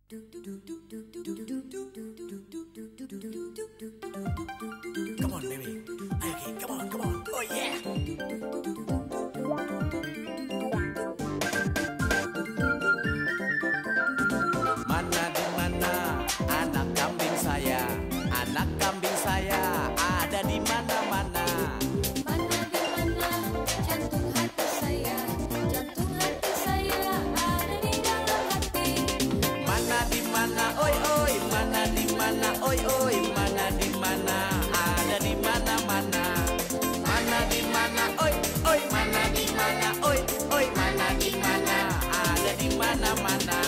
Come on, baby. Okay, come on, come on. Oh yeah. Mana di mana anak kambing saya? Anak kambing saya ada di mana-mana. Mana di mana jantung hati saya? Jantung hati saya ada di dalam hati. Mana di mana, oi oi, mana di mana, oi oi, mana di mana, ada di mana-mana. Mana di mana, oi oi, mana di mana, oi oi, mana di mana, ada di mana-mana.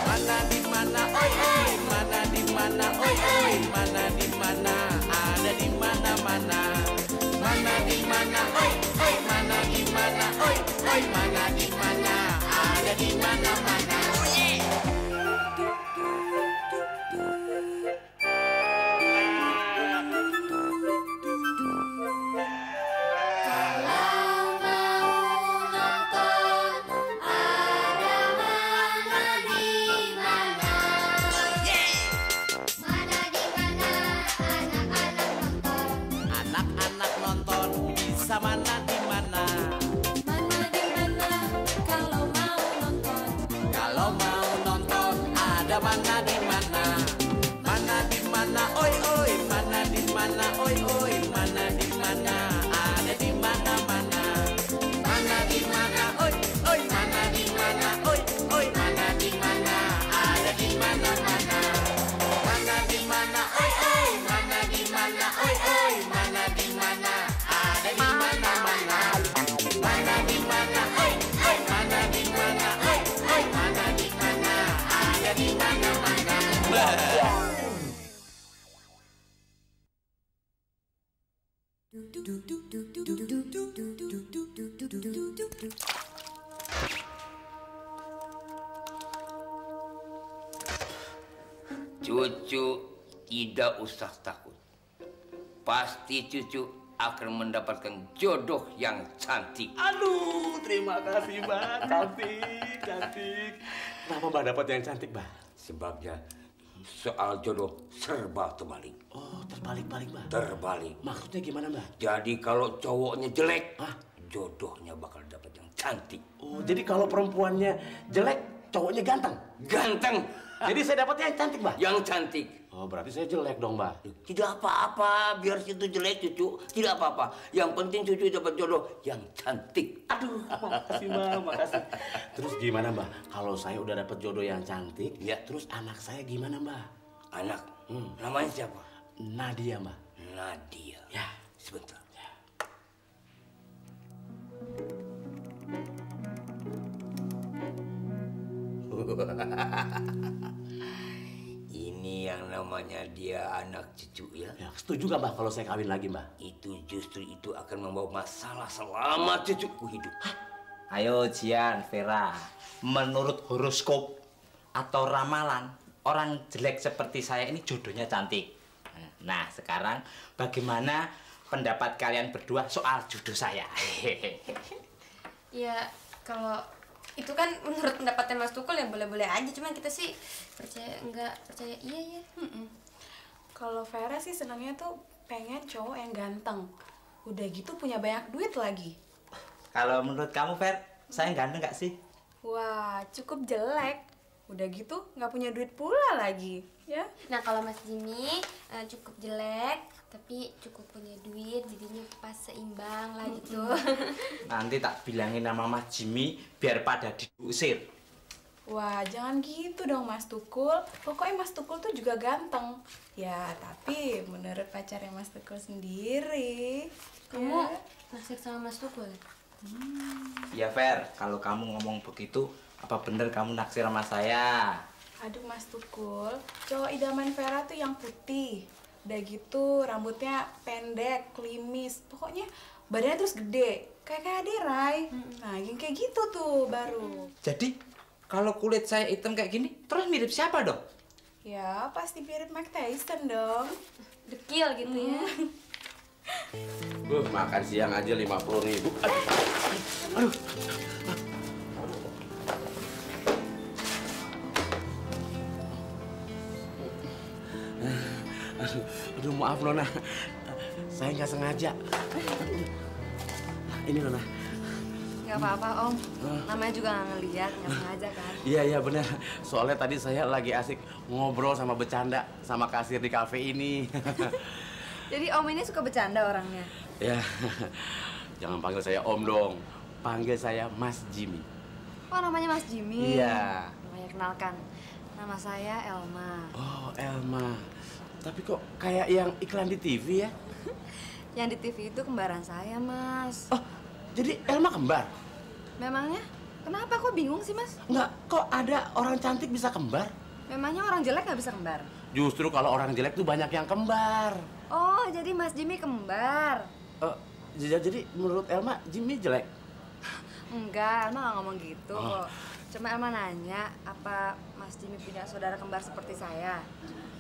Mana di mana, oi oi, mana di mana, oi oi, mana di mana, ada di mana-mana. Mana di mana, oi oi, mana di mana, oi oi, mana di mana, ada di mana-mana. Oh yeah. Mana di mana? Mana di mana kalau mau nonton? Kalau mau nonton ada mana di mana? Mana di mana? Oi oi, mana di mana? Oi oi, mana di mana? Ada di mana-mana. Mana di mana? Oi oi, mana di mana? Oi oi, mana di mana? Ada di mana-mana. Mana di mana? Oi oi, mana di mana? Oi oi, mana di mana? Ada di mana-mana. Mana di mana? Oi oi, mana di mana? Oi oi, mana di mana? Ada di mana-mana. Cucu tidak usah takut. Pasti cucu akan mendapatkan jodoh yang cantik. Aduh, terima kasih, Mbak. Cantik, cantik. Kenapa Mbak dapat yang cantik, Mbak? Sebabnya soal jodoh serba terbalik. Oh, terbalik-balik, Mbak. Terbalik. Maksudnya gimana, Mbak? Jadi kalau cowoknya jelek, Hah? jodohnya bakal dapat yang cantik. Oh, jadi kalau perempuannya jelek, cowoknya ganteng. Ganteng. Jadi saya dapatnya yang cantik, Mbak. Yang cantik. Oh, berarti saya jelek dong, Mbak. Tidak apa-apa, biar situ jelek cucu. Tidak apa-apa. Yang penting cucu dapat jodoh yang cantik. Aduh, makasih, Mbak, makasih. Terus gimana, Mbak? Kalau saya udah dapat jodoh yang cantik, Ya. terus anak saya gimana, Mbak? Anak, namanya siapa? Nadia, Mbak. Nadia. Ya. Sebentar. Ini yang namanya dia anak cucu ya. Ya, setuju nggak, Mbak, kalau saya kawin lagi, Mbak? Itu justru itu akan membawa masalah selama cucuku hidup. Ayo Jian, Vera, menurut horoskop atau ramalan, orang jelek seperti saya ini jodohnya cantik. Nah, sekarang bagaimana pendapat kalian berdua soal jodoh saya? Ya, kalau itu kan menurut pendapatnya Mas Tukul ya boleh-boleh aja, cuman kita sih percaya enggak percaya iya ya. Kalau Vera sih senangnya tuh pengen cowok yang ganteng. Udah gitu punya banyak duit lagi. Kalau menurut kamu, Ver, saya ganteng nggak sih? Wah, cukup jelek. Udah gitu nggak punya duit pula lagi, ya? Nah, kalau Mas Jimmy cukup jelek tapi cukup punya duit, jadinya pas seimbang lah gitu. Nanti tak bilangin nama Mas Jimmy biar pada diusir. Wah, jangan gitu dong Mas Tukul. Pokoknya Mas Tukul tuh juga ganteng. Ya, tapi menurut pacarnya Mas Tukul sendiri. Kamu ya. naksir sama Mas Tukul? Ya, Ver, kalau kamu ngomong begitu, apa bener kamu naksir sama saya? Aduh Mas Tukul, cowok idaman Vera tuh yang putih. Udah gitu rambutnya pendek, klimis. Pokoknya badannya terus gede. Kayak Derai. Nah, yang kayak gitu tuh baru. Jadi, kalau kulit saya hitam kayak gini, terus mirip siapa dong? Ya, pasti mirip Mike Tyson dong. Dekil gitu ya. Makan siang aja 50.000. Aduh. Aduh, maaf Nona. Saya nggak sengaja. Ini Nona. Nggak apa-apa Om, namanya juga nggak ngeliat, nggak sengaja kan. Iya benar. Soalnya tadi saya lagi asik ngobrol sama bercanda sama kasir di kafe ini. Jadi Om ini suka bercanda orangnya? Ya, jangan panggil saya Om dong. Panggil saya Mas Jimmy. Oh namanya Mas Jimmy? Iya. Namanya kenalkan, nama saya Elma. Oh Elma. Tapi kok kayak yang iklan di TV ya? Yang di TV itu kembaran saya Mas. Oh, jadi Elma kembar? Memangnya? Kenapa kok bingung sih Mas? Enggak, kok ada orang cantik bisa kembar? Memangnya orang jelek nggak bisa kembar? Justru kalau orang jelek tuh banyak yang kembar. Oh jadi Mas Jimmy kembar? Jadi menurut Elma, Jimmy jelek? Enggak, Elma nggak ngomong gitu Oh. kok. Cuma Elma nanya, apa Mas Jimmy punya saudara kembar seperti saya?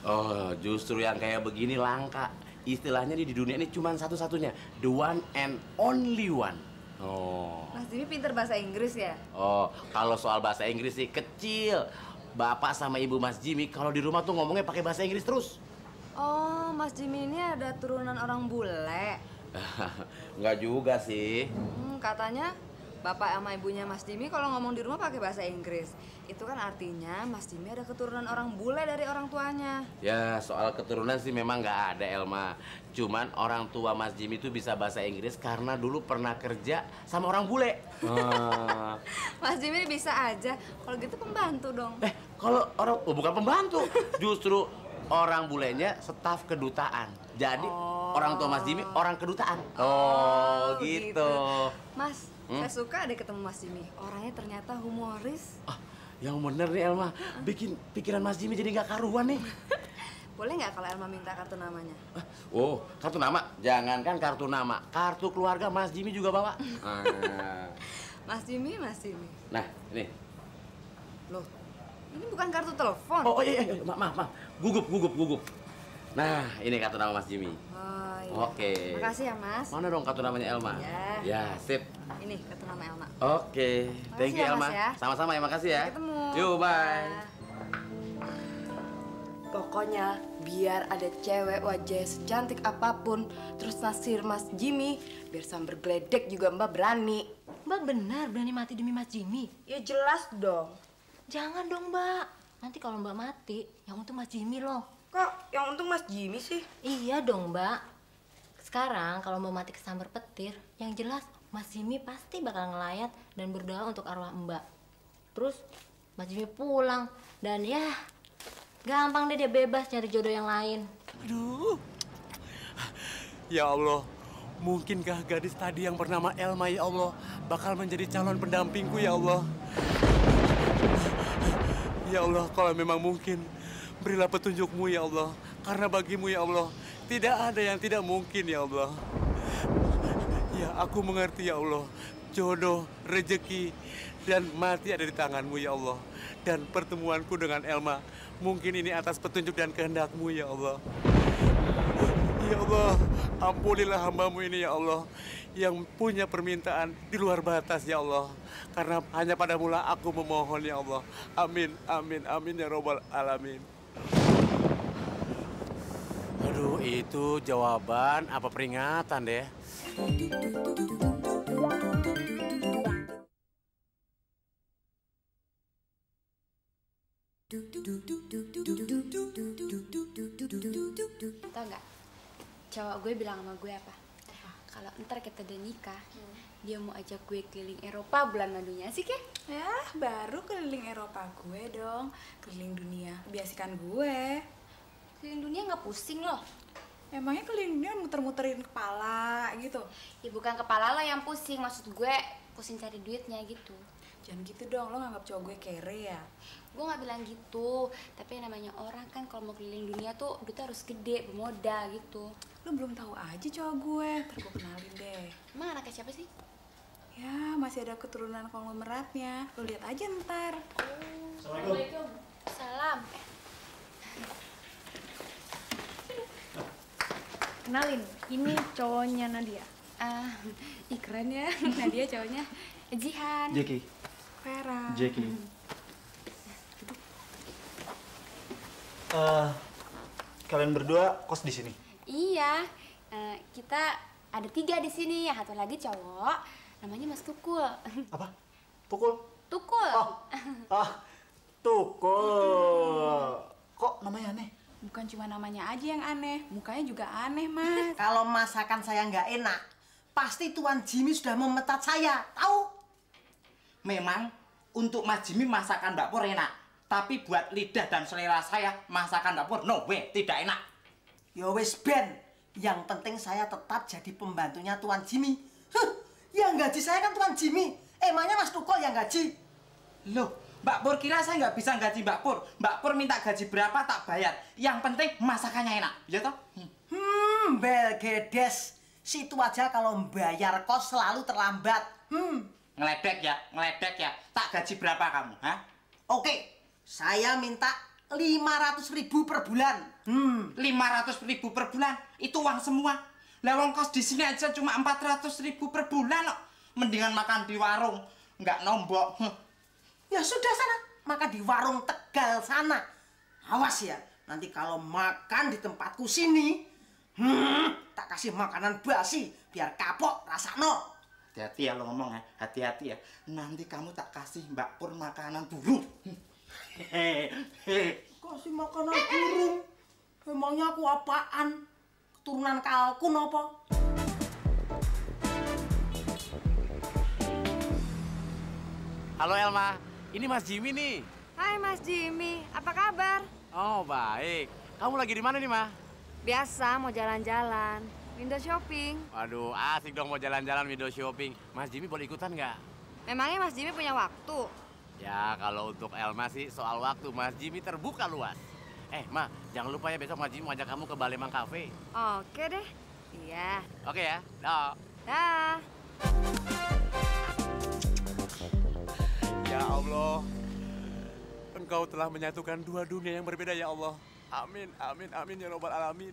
Oh, justru yang kayak begini langka. Istilahnya di dunia ini cuma satu-satunya, the one and only one. Oh. Mas Jimmy pinter bahasa Inggris ya? Oh, kalau soal bahasa Inggris sih kecil. Bapak sama ibu Mas Jimmy kalau di rumah tuh ngomongnya pakai bahasa Inggris terus. Oh, Mas Jimmy ini ada turunan orang bule. Enggak juga sih. Katanya bapak sama ibunya Mas Jimmy kalau ngomong di rumah pakai bahasa Inggris. Itu kan artinya Mas Jimmy ada keturunan orang bule dari orang tuanya. Ya, soal keturunan sih memang nggak ada, Elma. Cuman orang tua Mas Jimmy itu bisa bahasa Inggris karena dulu pernah kerja sama orang bule. Mas Jimmy bisa aja. Kalau gitu pembantu dong. Kalau orang, bukan pembantu. Justru orang bulenya staf kedutaan. Jadi orang tua Mas Jimmy orang kedutaan. Oh, gitu. Mas, saya suka ada ketemu Mas Jimmy. Orangnya ternyata humoris. Yang bener nih Elma, bikin pikiran Mas Jimmy jadi nggak karuan nih. Boleh nggak kalau Elma minta kartu namanya? Oh, kartu nama? Jangankan kartu nama, kartu keluarga Mas Jimmy juga bawa. Mas Jimmy. Nah, ini. Loh, ini bukan kartu telepon. Oh iya, maaf. Gugup. Nah, ini kartu nama Mas Jimmy. Oh iya. Oke. Makasih ya Mas. Mana dong kartu namanya Elma? Ya. Ya, sip. Ini kartu nama Elma. Oke, thank you Makasih ya, Elma. Mas, ya. Sama-sama ya, makasih ya. Sampai ketemu. Yuk, bye. Pokoknya biar ada cewek wajah secantik apapun terus naksir Mas Jimmy, biar sambar geledek juga Mbak berani. Mbak benar berani mati demi Mas Jimmy? Ya jelas dong. Jangan dong Mbak, nanti kalau Mbak mati yang untung Mas Jimmy loh. Kok yang untung Mas Jimmy sih? Iya dong Mbak. Sekarang kalau Mbak mati kesambar petir, yang jelas Mas Jimmy pasti bakal ngelayat dan berdoa untuk arwah Mbak. Terus Mas Jimmy pulang dan ya gampang deh dia bebas cari jodoh yang lain. Aduh. Ya Allah, mungkinkah gadis tadi yang bernama Elma ya Allah bakal menjadi calon pendampingku ya Allah? Ya Allah, kalau memang mungkin, berilah petunjukmu ya Allah. Karena bagimu ya Allah, tidak ada yang tidak mungkin ya Allah. Ya, aku mengerti ya Allah. Jodoh, rejeki, dan mati ada di tanganmu ya Allah. Dan pertemuanku dengan Elma, mungkin ini atas petunjuk dan kehendakmu ya Allah. Ya Allah, ampunilah hambamu ini ya Allah, yang punya permintaan di luar batas ya Allah. Karena hanya padamu lah aku memohon ya Allah. Amin, amin, amin ya robbal alamin. Aduh, itu jawaban apa peringatan deh? Tau nggak? Cowok gue bilang sama gue apa? Kalau ntar kita udah nikah, dia mau ajak gue keliling Eropa bulan madunya. Asik ya? Ya, baru keliling Eropa gue dong. Keliling dunia, biasikan gue. Keliling dunia nggak pusing loh. Emangnya keliling dunia muter-muterin kepala gitu? Ya bukan kepala lo yang pusing, maksud gue pusing cari duitnya gitu. Jangan gitu dong, lo nganggap cowok gue kere ya? Gue nggak bilang gitu, tapi yang namanya orang kan kalau mau keliling dunia tuh duitnya harus gede, bermodal gitu. Lo belum tahu aja cowok gue, ntar gue kenalin deh. Emang anaknya siapa sih? Ya, masih ada keturunan konglomeratnya. Lo lihat aja ntar. Assalamualaikum. Salam. Kenalin, ini cowoknya Nadia. Keren ya, Nadia cowoknya. Jihan. Jackie. Vera. Jackie. Kalian berdua kos di sini? Iya, kita ada 3 di sini. Yang satu lagi cowok, namanya Mas Tukul. Apa? Tukul? Tukul. Tukul. Kok namanya aneh? Bukan cuma namanya aja yang aneh, mukanya juga aneh, Mas. Kalau masakan saya nggak enak, pasti Tuan Jimmy sudah memecat saya, tahu? Memang untuk Mas Jimmy masakan Mbak Pur enak, tapi buat lidah dan selera saya masakan Mbak Pur no way, tidak enak. Ya wes Ben, yang penting saya tetap jadi pembantunya Tuan Jimmy. Yang gaji saya kan Tuan Jimmy. Emangnya Mas Tukul yang gaji? Loh, Mbak Pur kira saya nggak bisa gaji Mbak Pur. Mbak Pur minta gaji berapa tak bayar. Yang penting masakannya enak, ya toh? Belgedes. Situ aja kalau bayar kos selalu terlambat. Ngeledek ya. Tak gaji berapa kamu, ha? Oke, saya minta 500.000 per bulan. 500.000 per bulan? Itu uang semua. Lah wong kos di sini aja cuma 400.000 per bulan kok. Mendingan makan di warung, nggak nombok. Ya sudah sana, makan di warung Tegal sana. Awas ya, nanti kalau makan di tempatku sini, tak kasih makanan basi biar kapok rasakno. Hati-hati ya lo ngomong ya, hati-hati ya. Nanti kamu tak kasih Mbak Pur makanan burung. Kasih makanan burung? Emangnya aku apaan? Keturunan kalkun apa? Halo Elma, ini Mas Jimmy nih. Hai Mas Jimmy, apa kabar? Oh baik. Kamu lagi di mana nih, Ma? Biasa mau jalan-jalan, window shopping. Waduh, asik dong mau jalan-jalan window shopping. Mas Jimmy boleh ikutan nggak? Memangnya Mas Jimmy punya waktu? Ya, kalau untuk Elma sih soal waktu Mas Jimmy terbuka luas. Ma, jangan lupa ya besok Mas Jimmy mau ajak kamu ke Balemang Cafe. Oke deh. Iya. Oke ya, dah. Dah. Ya Allah, Engkau telah menyatukan 2 dunia yang berbeda ya Allah. Amin, amin, amin ya Rabbal Alamin.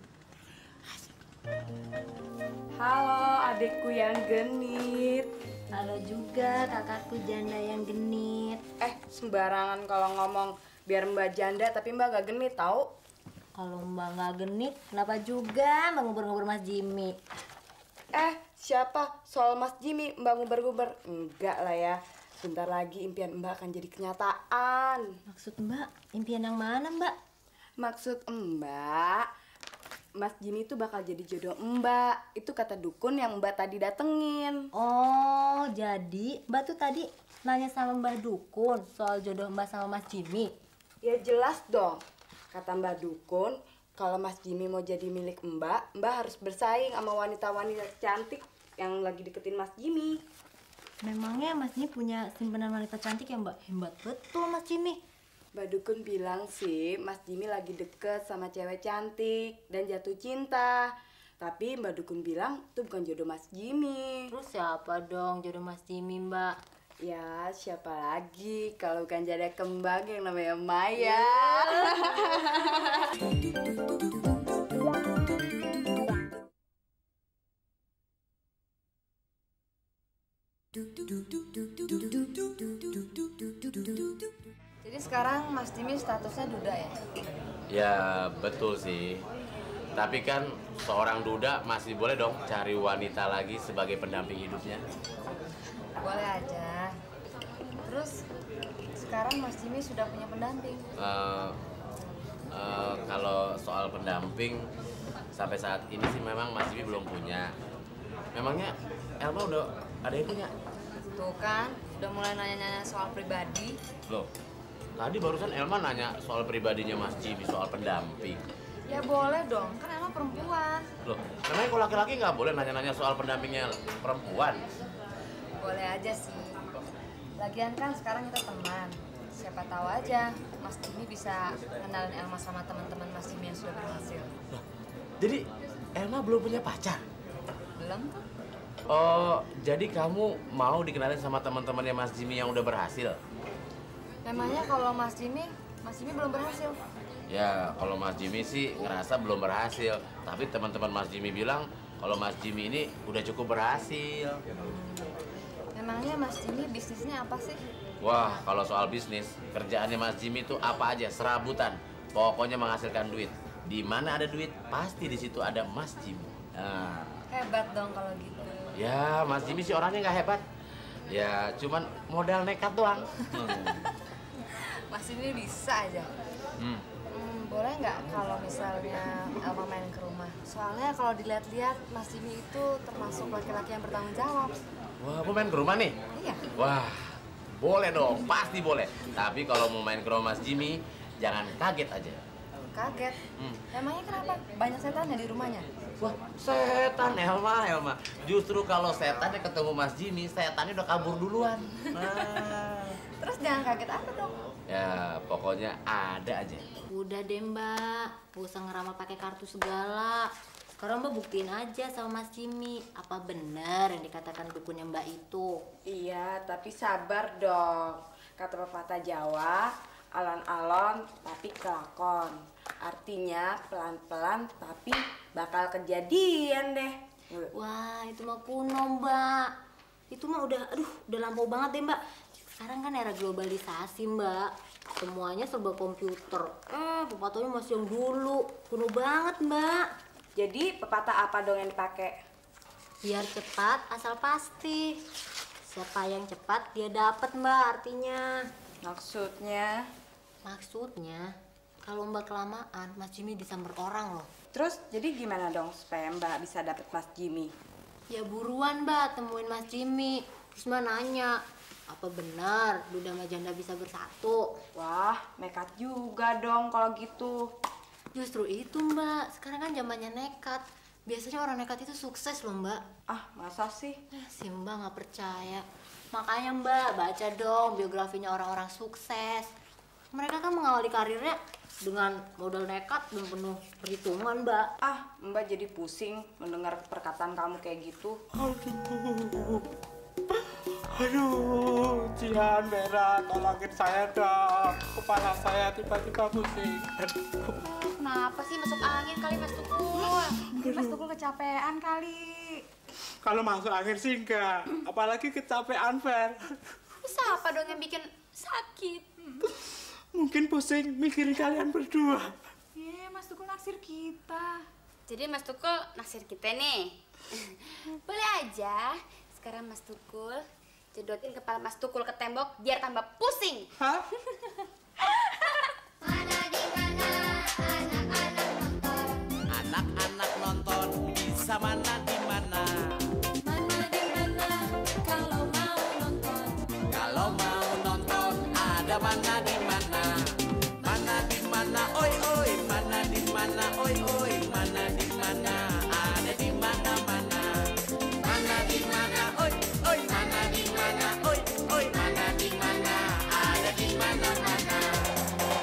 Halo adikku yang genit. Halo juga kakakku janda yang genit. Sembarangan kalau ngomong, biar Mbak janda tapi Mbak gak genit tahu. Kalau Mbak nggak genit, kenapa juga Mbak ngubur-ngubur Mas Jimmy? Siapa? Soal Mas Jimmy Mbak nguber-nguber? Enggak lah ya. Bentar lagi impian Mbak akan jadi kenyataan. Maksud Mbak, impian yang mana Mbak? Maksud Mbak, Mas Jimmy itu bakal jadi jodoh Mbak. Itu kata dukun yang Mbak tadi datengin. Oh, jadi Mbak tuh tadi nanya sama Mbak dukun soal jodoh Mbak sama Mas Jimmy? Ya jelas dong. Kata Mbak dukun, kalau Mas Jimmy mau jadi milik Mbak, Mbak harus bersaing sama wanita-wanita cantik yang lagi deketin Mas Jimmy. Memangnya Mas Jimmy punya simpanan wanita cantik ya Mbak? Hebat betul Mas Jimmy. Mbak dukun bilang sih Mas Jimmy lagi deket sama cewek cantik dan jatuh cinta. Tapi Mbak dukun bilang itu bukan jodoh Mas Jimmy. Terus siapa dong jodoh Mas Jimmy Mbak? Ya siapa lagi kalau bukan janda kembang yang namanya Maya. Jadi sekarang Mas Jimmy statusnya duda ya? Ya betul sih. Tapi kan seorang duda masih boleh dong cari wanita lagi sebagai pendamping hidupnya. Boleh aja. Terus sekarang Mas Jimmy sudah punya pendamping? Kalau soal pendamping sampai saat ini sih memang Mas Jimmy belum punya. Memangnya Elma udah ada yang punya? Tuh kan, udah mulai nanya-nanya soal pribadi. Loh, tadi barusan Elma nanya soal pribadinya Mas Jimmy, soal pendamping. Ya boleh dong, kan Elma perempuan. Loh, memangnya kalau laki-laki nggak boleh nanya-nanya soal pendampingnya perempuan? Boleh aja sih. Lagian kan sekarang kita teman. Siapa tahu aja Mas Jimmy bisa kenalin Elma sama teman-teman Mas Jimmy yang sudah berhasil. Loh, jadi Elma belum punya pacar? Belum tuh. Oh, jadi kamu mau dikenalin sama teman-temannya Mas Jimmy yang udah berhasil? Memangnya kalau Mas Jimmy belum berhasil? Ya, kalau Mas Jimmy sih ngerasa belum berhasil. Tapi teman-teman Mas Jimmy bilang kalau Mas Jimmy ini udah cukup berhasil. Memangnya Mas Jimmy bisnisnya apa sih? Wah, kalau soal bisnis, kerjaannya Mas Jimmy itu apa aja, serabutan. Pokoknya menghasilkan duit. Di mana ada duit, pasti di situ ada Mas Jimmy. Nah. Hebat dong kalau gitu. Ya, Mas Jimmy sih orangnya nggak hebat. Ya, cuman modal nekat doang. Mas Jimmy bisa aja. Boleh nggak kalau misalnya Elma main ke rumah? Soalnya kalau dilihat-lihat Mas Jimmy itu termasuk laki-laki yang bertanggung jawab. Wah, mau main ke rumah nih? Iya. Wah, boleh dong, pasti boleh. Tapi kalau mau main ke rumah Mas Jimmy, jangan kaget aja. Kaget? Emangnya kenapa? Banyak setannya di rumahnya? Wah, setan Elma. Justru kalau setannya ketemu Mas Jimmy, setannya udah kabur duluan. Nah. Terus jangan kaget apa dong? Ya, pokoknya ada aja. Udah deh Mbak, gak usah ngeramal pakai kartu segala. Sekarang Mbak buktiin aja sama Mas Jimmy, apa benar yang dikatakan dukunnya Mbak itu? Iya, tapi sabar dong. Kata pepatah Jawa, alon-alon tapi kelakon. Artinya pelan-pelan tapi bakal kejadian deh. Wah, itu mah kuno Mbak. Itu mah udah lampau banget deh Mbak. Sekarang kan era globalisasi Mbak. Semuanya serba komputer. Pepatahnya masih yang dulu, kuno banget Mbak. Jadi pepatah apa dong yang dipakai? Biar cepat asal pasti. Siapa yang cepat dia dapat Mbak artinya. Maksudnya? Maksudnya kalau Mbak kelamaan Mas Jimmy disamber orang loh. Terus jadi gimana dong supaya Mbak bisa dapet Mas Jimmy? Ya buruan Mbak temuin Mas Jimmy. Terus Mbak nanya, apa benar duda sama janda bisa bersatu? Wah, nekat juga dong kalau gitu. Justru itu Mbak, sekarang kan zamannya nekat. Biasanya orang nekat itu sukses loh Mbak. Ah, masa sih? Si Mbak nggak percaya. Makanya Mbak, baca dong biografinya orang-orang sukses. Mereka kan mengawali karirnya dengan modal nekat dan penuh perhitungan Mbak. Ah, Mbak jadi pusing mendengar perkataan kamu kayak gitu. Aduh, Jihan, Vera, tolongin saya dong. Kepala saya tiba-tiba pusing. Kenapa sih masuk angin kali Mas Tukul? Mas Tukul kecapean kali. Kalau masuk angin sih enggak, apalagi kecapean, Ver. Terus apa dong yang bikin sakit? Mungkin pusing mikirin kalian berdua. Iya, Mas Tukul naksir kita. Jadi Mas Tukul naksir kita nih. Boleh aja. Sekarang Mas Tukul jedotin kepala Mas Tukul ke tembok biar tambah pusing. Hah? Anak-anak nonton bisa mana di mana? Mana di mana kalau mau nonton? Kalau mau nonton ada mana di mana? Mana di mana? Oi oi, mana di mana? Oi oi, mana di mana? Ada di mana-mana. Mana di mana? Oi oi, mana di mana? Oi oi, mana di mana? Ada di mana-mana.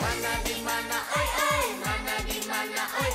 Mana di mana? Oi oi, mana di mana? Oi